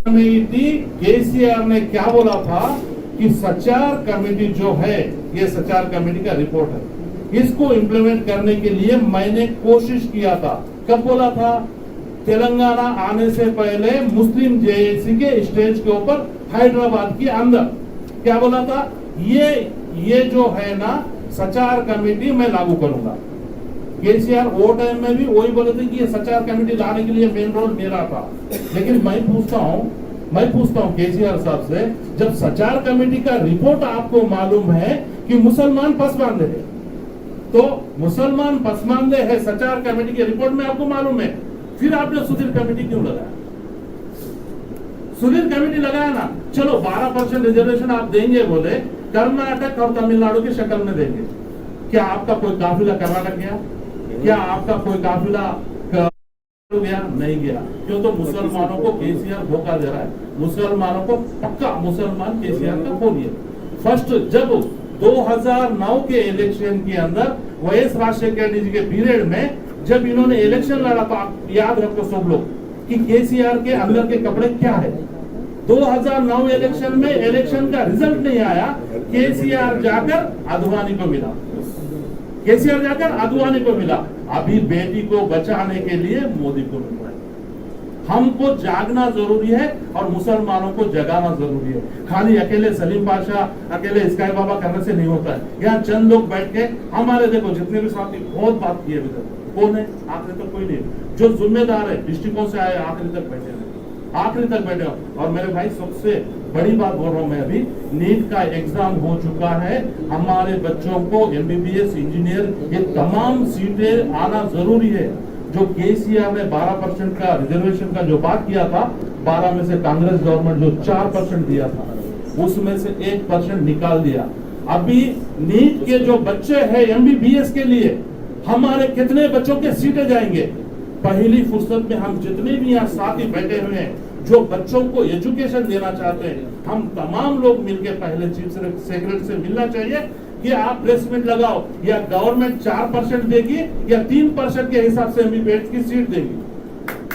Committee KCR ने क्या बोला था कि सचार कमेटी जो है, ये सचार कमेटी का रिपोर्ट है, इसको इम्प्लीमेंट करने के लिए मैंने कोशिश किया था। कब बोला था? तेलंगाना आने से पहले मुस्लिम जेएसी के स्टेज के ऊपर हैदराबाद के अंदर क्या बोला था? ये जो है ना सचार कमेटी मैं लागू करूंगा। केसीआर वो टाइम में भी वही बोले थे कि ये सचार कमेटी लाने के लिए मेन रोल मेरा था। लेकिन मैं पूछता हूं केसीआर साहब से, जब सचार कमेटी का रिपोर्ट आपको मालूम है कि मुसलमान पसमानदे है, तो मुसलमान पसमानदे है सचार कमेटी के रिपोर्ट में आपको मालूम है, फिर आपने सुधीर कमेटी क्यों लगाया? सुधीर कमेटी लगाया ना, चलो 12% रिजर्वेशन आप देंगे बोले, कर्नाटक और तमिलनाडु की शक्ल में देंगे। क्या आपका कोई काफिला कर्नाटक गया? क्या आपका कोई काफिला गया? नहीं गया। क्यों? तो मुसलमानों को केसीआर धोखा दे रहा है। मुसलमानों को पक्का मुसलमान केसीआर का बोलिए। फर्स्ट जब 2009 के इलेक्शन के अंदर वाईएस राजशेखर रेड्डी जी के पीरियड में जब इन्होंने इलेक्शन लड़ा, तो आप याद रखो सब लोग कि केसीआर के अंदर के कपड़े क्या है। 2009 इलेक्शन में इलेक्शन का रिजल्ट नहीं आया, केसीआर जाकर आडवाणी को मिला। केसीआर जाकर आडवाणी को मिला। अभी बेटी को बचाने के लिए मोदी को मिल रहा है। हमको जागना जरूरी है और मुसलमानों को जगाना जरूरी है। खाली अकेले सलीम पाशा, अकेले स्काई बाबा करने से नहीं होता है। यहाँ चंद लोग बैठ के हमारे देखो जितने भी साथी बहुत बात की है, कौन है? आखिरी तक कोई नहीं। जो जिम्मेदार है डिस्ट्रिक्टों से आए, आखिरी तक बैठे हैं, आखिरी तक बैठे हो। और मेरे भाई सबसे बड़ी बात बोल रहा हूं मैं, अभी नीट का एग्जाम हो चुका है। हमारे बच्चों को एमबीबीएस, इंजीनियर, ये तमाम सीटें आना जरूरी है। जो केसीआर ने 12% का रिजर्वेशन का जो बात किया था, 12 में से कांग्रेस गवर्नमेंट जो 4% दिया था, उसमें से 1% निकाल दिया। अभी नीट के जो बच्चे हैं एमबीबीएस के लिए, हमारे कितने बच्चों के सीटें जाएंगे? पहली फुर्सत में हम जितने भी यहाँ साथी बैठे हुए हैं जो बच्चों को एजुकेशन देना चाहते हैं, हम तमाम लोग मिलकर पहले चीफ सेक्रेटरी से मिलना चाहिए कि आप प्रेस मीट लगाओ, या गवर्नमेंट 4% देगी या 3% के हिसाब से एमबीबीएस की सीट देगी।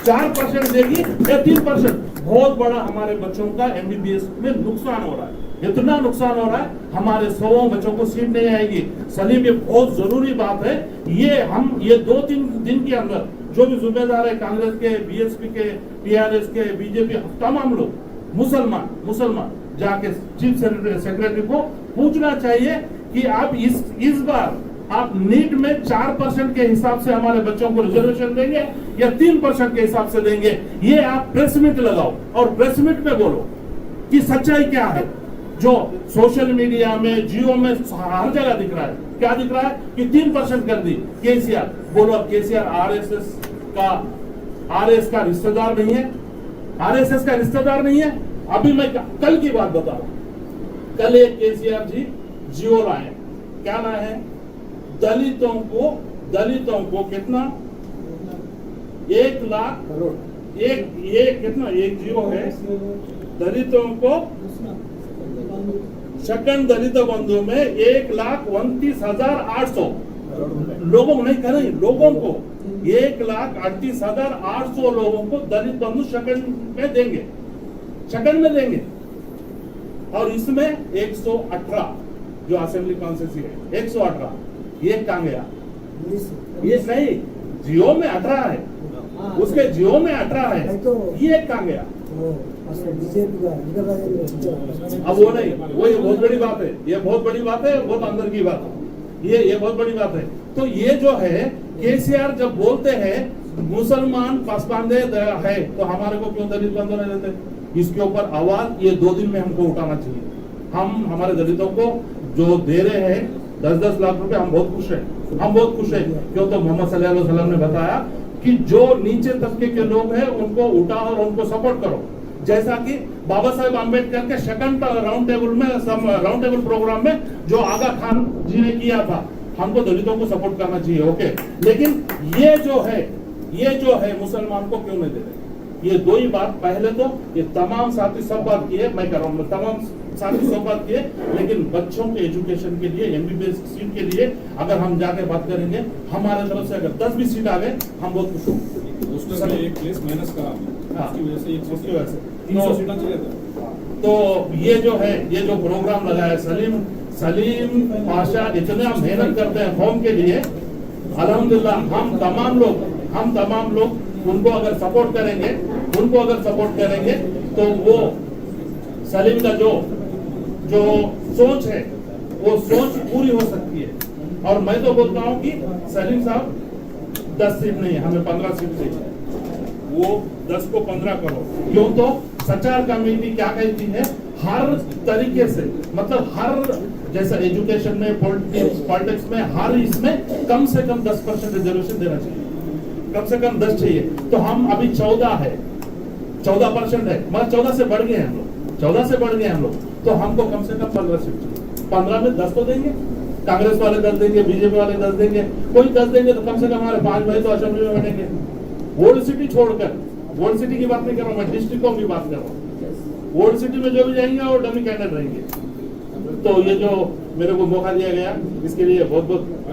4% देगी या 3%? बहुत बड़ा हमारे बच्चों का एमबीबीएस में नुकसान हो रहा है। इतना नुकसान हो रहा है, हमारे 100 बच्चों को सीट नहीं आएगी। सलीम, ये बहुत जरूरी बात है। ये 2-3 दिन के अंदर जो भी जिम्मेदार है, कांग्रेस के, बीएसपी के, टीआरएस के, बीजेपी, तमाम लोग मुसलमान जाके चीफ सेक्रेटरी को पूछना चाहिए कि आप इस बार आप नीट में 4% के हिसाब से हमारे बच्चों को रिजर्वेशन देंगे या 3% के हिसाब से देंगे। ये आप प्रेस मीट लगाओ और प्रेस मीट में बोलो कि सच्चाई क्या है। जो सोशल मीडिया में, जियो में, हर जगह दिख रहा है, क्या दिख रहा है कि 3% कर दी केसीआर। बोलो अब केसीआर आरएसएस का रिश्तेदार नहीं है? आरएसएस का रिश्तेदार नहीं है? अभी मैं कल की बात बता रहा हूं। कल एक केसीआर जी जियो लाए। क्या लाए हैं? दलितों को कितना? 1 लाख करोड़। एक कितना? एक जियो है। दलितों को शकन दलित बंधु में 1,29,800 लोगों को नहीं कह रहे, लोगों को 1,38,800 लोगों को दलित बंधु शकन में देंगे। और इसमें 118 जो असेंबली कॉन्स्टिट्यूंसी है, 118 ये कहां गया? ये नहीं, जियो में 18 है, उसके जियो में 18 है, ये कहां गया? अब वो नहीं, वो ये बहुत बड़ी बात है, ये बहुत बड़ी बात है, बहुत अंदर की बात है, ये बहुत बड़ी बात है। तो ये जो है केसीआर जब बोलते हैं मुसलमान पसमानदे है, तो हमारे को क्यों दलित बंधु नहीं देते? इसके ऊपर आवाज ये 2 दिन में हमको उठाना चाहिए। हम हमारे दलितों को जो दे रहे हैं 10-10 लाख रुपए, हम बहुत खुश हैं। क्यों? तो मोहम्मद सल्लल्लाहु अलैहि वसल्लम ने बताया कि जो नीचे तबके के लोग हैं उनको उठाओ और उनको सपोर्ट करो। जैसा कि बाबा साहेब आम्बेडकर के सेकंड राउंड टेबल प्रोग्राम में जो आगा खान जी ने किया था, हमको दलितों को सपोर्ट करना चाहिए, ओके। लेकिन ये जो है मुसलमान को क्यों नहीं दे रहे? ये 2 ही बात। पहले तो ये तमाम साथी सब बात किए, मैं कर रहा हूँ, तमाम साथी सब बात किए, लेकिन बच्चों के एजुकेशन के लिए, एमबीबीएस सीट के लिए अगर हम जाके बात करेंगे, हमारे तरफ से अगर 10 भी सीट आ गए, हम बहुत खुश होंगे। एक प्लेस माइनस करा, उसकी वजह से तो ये जो है, ये जो प्रोग्राम लगा है सलीम पाशा इतना मेहनत करते हैं कौम के लिए। अल्हम्दुलिल्लाह हम तमाम लोग उनको अगर सपोर्ट करेंगे तो वो सलीम का जो सोच है वो सोच पूरी हो सकती है। और मैं तो बोलता हूं कि सलीम साहब 10 सीट नहीं, हमें 15 सीट चाहिए, वो 10 को 15 करो। क्यों? तो सचार कमेटी क्या कहती है, हर तरीके से, मतलब हर, जैसा एजुकेशन में, पॉलिटिक्स में, हर इसमें कम से कम 10% रिजर्वेशन देना चाहिए, कम से कम 10 चाहिए। तो हम अभी 14% है, मगर 14 से बढ़ गए हम लोग, तो हमको कम से कम 15 सीट चाहिए। 15 में 10 तो देंगे, कांग्रेस वाले 10 देंगे, बीजेपी वाले 10 देंगे, कोई 10 देंगे तो कम से कम हमारे 5 भाई तो असेंबली में बैठेंगे। ओल्ड सिटी छोड़कर, ओल्ड सिटी की बात नहीं कर रहा हूं मैं, डिस्ट्रिक्टों की बात कर रहा हूँ। ओल्ड सिटी में जो भी जाएंगे वो डमी कैंडिडेट रहेंगे। तो ये जो मेरे को मौका दिया गया, इसके लिए बहुत बहुत